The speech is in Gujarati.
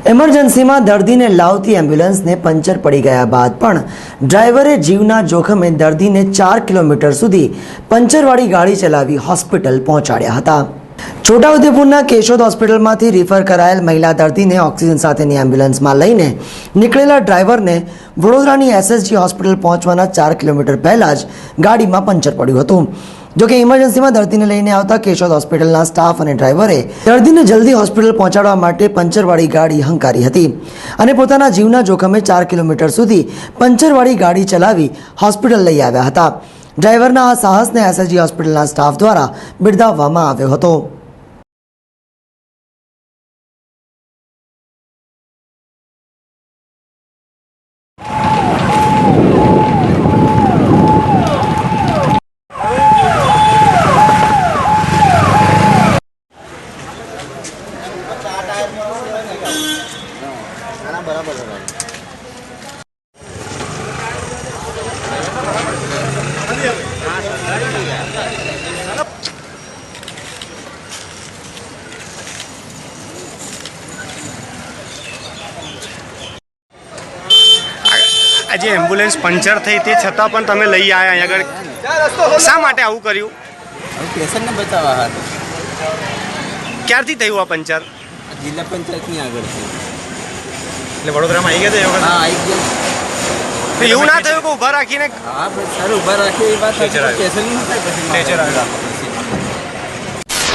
इमरजन्सी में दर्दी ने लावती एम्ब्युलन्स ने पंचर पड़ी गया बाद पण ड्राइवरे जीवना जोखमे दर्दी ने 4 किलोमीटर सुधी पंचरवाड़ी गाड़ी चलावी होस्पिटल पहोंचाड्या हता। छोटाउदेपुरना केशोद होस्पिટલમાંથી રિફર કરાયેલ મહિલા દર્દીને ઓક્સિજન સાથેની એમ્બ્યુલન્સમાં લઈને નીકળેલા ડ્રાઈવરને વડોદરાની એસએસજી હોસ્પિટલ પહોંચવાના 4 કિલોમીટર પહેલા જ ગાડીમાં પંચર પડ્યું હતું। જો કે ઇમરજન્સીમાં દર્દીને લઈને આવતા કેશોદ હોસ્પિટલના સ્ટાફ અને ડ્રાઈવરે દર્દીને જલ્દી હોસ્પિટલ પહોંચાડવા માટે પંચરવાળી ગાડી હંકારી હતી અને પોતાના જીવના જોખમે 4 કિલોમીટર સુધી પંચરવાળી ગાડી ચલાવી હોસ્પિટલ લઈ આવ્યા હતા। ડ્રાઈવરના આ સાહસને એસએસજી હોસ્પિટલના સ્ટાફ દ્વારા બિરદાવવામાં આવ્યો હતો। आज एम्ब्युलन्स पंचर थी ते छतां पण तमे लई आया अहीं आगळ शा माटे आवुं कर्युं? पेशंटने बचाववा हाटू। क्यारथी थयुं आ पंचर? जिल्ला पंचायतनी આગળથી એટલે વડોદરામાં આવી ગયા તો હા આવી ગયા। એવું ના થયું કે ઊભા રાખીને? હા સર ઊભા રાખી એ વાત પેશન્ટની શું થાય પછી